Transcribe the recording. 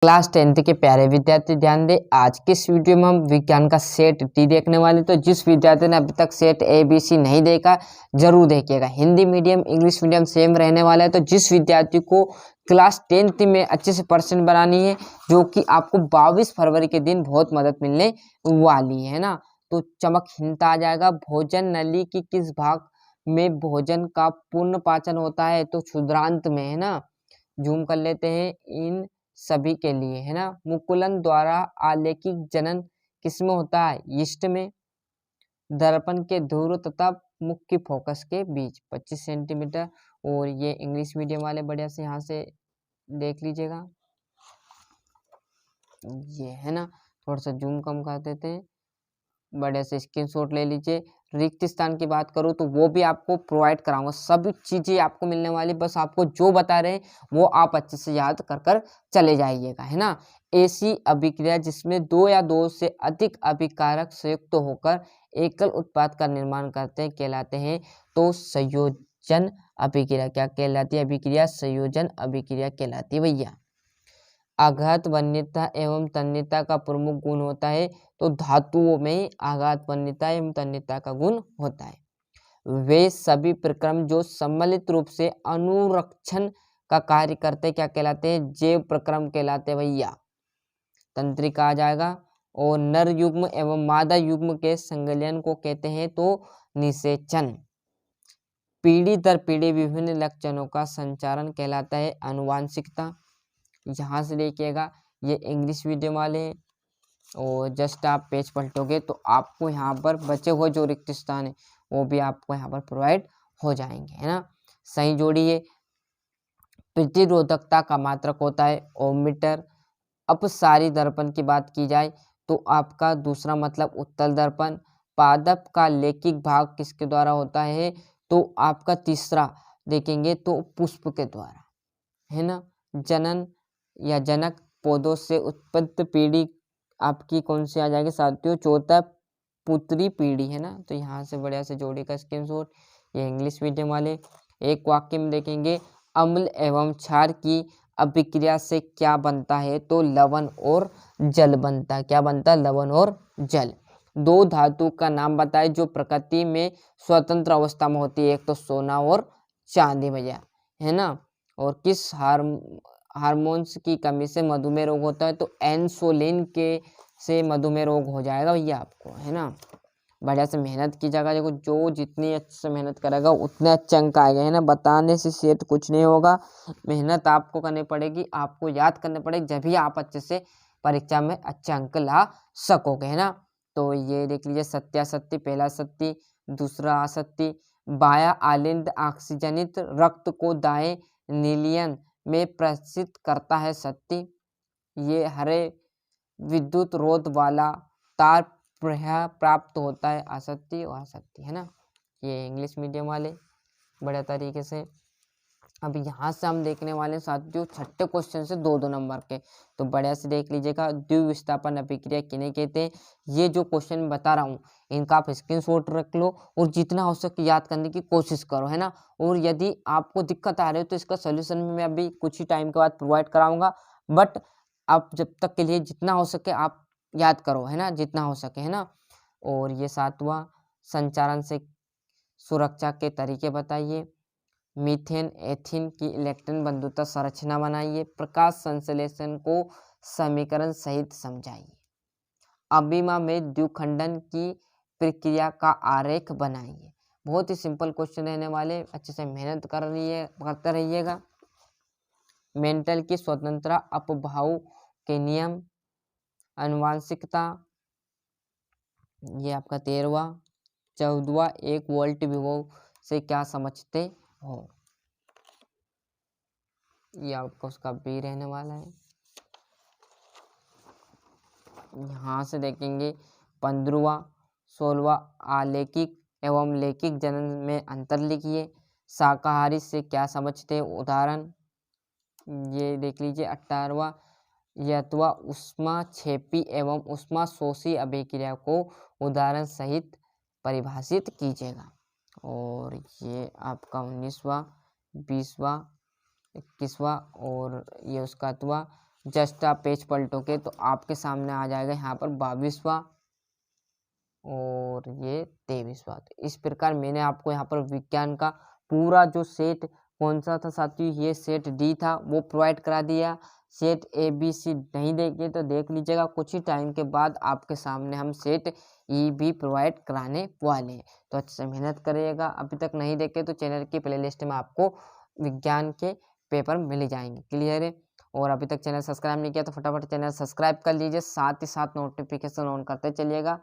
Class 10th के प्यारे विद्यार्थी ध्यान दें। आज के इस वीडियो में हम विज्ञान का सेट टी देखने वाले। तो जिस विद्यार्थी ने अभी तक सेट ए बी सी नहीं देखा जरूर देखिएगा। Hindi medium English medium same रहने वाला है। तो जिस विद्यार्थी को क्लास 10th में अच्छे से परसेंट बनानी है, जो कि आपको 22 फरवरी के दिन बहुत मदद मिलने वाली है ना। तो चमक हिंट आ जाएगा। भोजन नली की किस भाग में भोजन का पूर्ण पाचन होता है? तो क्षुद्रांत में, है ना। जूम कर लेते हैं इन सभी के लिए, है ना। मुकुलन द्वारा आलेखिक जनन किसमें होता है? यीस्ट में। दर्पण के ध्रुव तथा मुख्य फोकस के बीच 25 सेंटीमीटर। और ये इंग्लिश मीडियम वाले बढ़िया से यहाँ से देख लीजिएगा, ये है ना। थोड़ा सा जूम कम कर देते हैं, बड़े से स्क्रीनशॉट ले लीजिए। रिक्त स्थान की बात करूँ तो वो भी आपको प्रोवाइड कराऊंगा, सभी चीजें आपको मिलने वाली। बस आपको जो बता रहे हैं वो आप अच्छे से याद कर कर चले जाइएगा, है ना। ऐसी अभिक्रिया जिसमें दो या दो से अधिक अभिकारक संयुक्त होकर एकल उत्पाद का निर्माण करते हैं कहलाते हैं तो संयोजन अभिक्रिया। क्या कहलाती है? अभिक्रिया संयोजन अभिक्रिया कहलाती है भैया। आघात वन्यता एवं तन्यता का प्रमुख गुण होता है तो धातुओं में आघात वन्यता एवं तन्यता का गुण होता है। वे सभी प्रक्रम जो सम्मिलित रूप से अनुरक्षण का कार्य करते हैं क्या कहलाते हैं? जैव प्रक्रम कहलाते हैं भैया। तंत्रिका आ जाएगा। और नर युग्म एवं मादा युग्म के संलयन को कहते हैं तो निषेचन। पीढ़ी दर पीढ़ी विभिन्न लक्षणों का संचारण कहलाता है अनुवांशिकता। यहाँ से देखिएगा, ये इंग्लिश मीडियम वाले हैं। और जस्ट आप पेज पलटोगे तो आपको यहाँ पर बचे हुए जो रिक्त स्थान है वो भी आपको यहाँ पर प्रोवाइड हो जाएंगे, है ना। सही जोड़िए। प्रतिरोधकता का मात्रक होता है ओममीटर। अपसारी दर्पण की बात की जाए तो आपका दूसरा मतलब उत्तल दर्पण। पादप का लैकिक भाग किसके द्वारा होता है? तो आपका तीसरा देखेंगे तो पुष्प के द्वारा, है ना। जनन या जनक पौधों से उत्पत्ति पीढ़ी आपकी कौन सी आ जाएगी साथियों? चौथा पुत्री पीढ़ी, है ना। तो यहाँ से बढ़िया से जोड़ी का स्क्रीनशॉट, ये इंग्लिश मीडियम वाले। एक वाक्य में देखेंगे, अम्ल एवं क्षार की अभिक्रिया से क्या बनता है? तो लवण और जल बनता है। क्या बनता है? लवण और जल। दो धातु का नाम बताए जो प्रकृति में स्वतंत्र अवस्था में होती है। एक तो सोना और चांदी भैया, है ना। और किस हार्मोन्स की कमी से मधुमेह रोग होता है? तो इंसुलिन के से मधुमेह रोग हो जाएगा भैया आपको, है ना। बढ़िया से मेहनत कीजिएगा। देखो जो जितनी अच्छे से मेहनत करेगा उतने अच्छे अंक आएंगे, है ना। बताने से सेट कुछ नहीं होगा, मेहनत आपको करनी पड़ेगी, आपको याद करने पड़ेगी, जब भी आप अच्छे से परीक्षा में अच्छे अंक ला सकोगे, है ना। तो ये देख लीजिए, सत्यासत्य पहला सत्य, दूसरा असत्य। बाया आलिंद ऑक्सीजनित रक्त को दाएं नीलियन में प्रदर्शित करता है सत्य। ये हरे विद्युत रोध वाला तार प्राप्त होता है असत्य और असत्य, है ना। ये इंग्लिश मीडियम वाले बढ़िया तरीके से। अब यहाँ से हम देखने वाले हैं साथियों छठे क्वेश्चन से 2-2 नंबर के। तो बढ़िया से देख लीजिएगा, द्विविस्थापन अभिक्रिया किन्हें कहते हैं? ये जो क्वेश्चन बता रहा हूँ इनका आप स्क्रीनशॉट रख लो और जितना हो सके याद करने की कोशिश करो, है ना। और यदि आपको दिक्कत आ रही हो तो इसका सोल्यूशन भी मैं अभी कुछ ही टाइम के बाद प्रोवाइड कराऊंगा। बट आप जब तक के लिए जितना हो सके आप याद करो, है ना, जितना हो सके, है ना। और ये 7वां, संचारण से सुरक्षा के तरीके बताइए। मीथेन एथीन की इलेक्ट्रॉन बंधुता संरचना बनाइए। प्रकाश संश्लेषण को समीकरण सहित समझाइए। अभिमा में द्विखंडन की प्रक्रिया का आरेख बनाइए। बहुत ही सिंपल क्वेश्चन रहने वाले, अच्छे से मेहनत करते रहिएगा। मेंटल की स्वतंत्रता अपभाव के नियम, आनुवांशिकता, ये आपका 13वां। 14वां, 1 वोल्ट विभव से क्या समझते हो? ये आपका उसका बी रहने वाला है। यहाँ से देखेंगे 15वां, 16वां, आलेखिक एवं लैकिक जनन में अंतर लिखिए। शाकाहारी से क्या समझते हैं? उदाहरण ये देख लीजिए। 18वां, यथवा उष्मा क्षेपी एवं उष्मा शोषी अभिक्रिया को उदाहरण सहित परिभाषित कीजिएगा। और ये आपका 19वां, 20वां, 21वां और ये उसका 8वां जस्ट आप पेज पलटोगे तो आपके सामने आ जाएगा यहाँ पर 22वां और ये 23वां। तो इस प्रकार मैंने आपको यहाँ पर विज्ञान का पूरा जो सेट कौन सा था साथियों, ये सेट डी था, वो प्रोवाइड करा दिया। सेट ए बी सी नहीं देखे तो देख लीजिएगा, कुछ ही टाइम के बाद आपके सामने हम सेट ई भी प्रोवाइड कराने वाले हैं। तो अच्छे से मेहनत करिएगा। अभी तक नहीं देखे तो चैनल की प्लेलिस्ट में आपको विज्ञान के पेपर मिल जाएंगे। क्लियर है? और अभी तक चैनल सब्सक्राइब नहीं किया तो फटाफट चैनल सब्सक्राइब कर लीजिए, साथ ही साथ नोटिफिकेशन ऑन करते चलिएगा।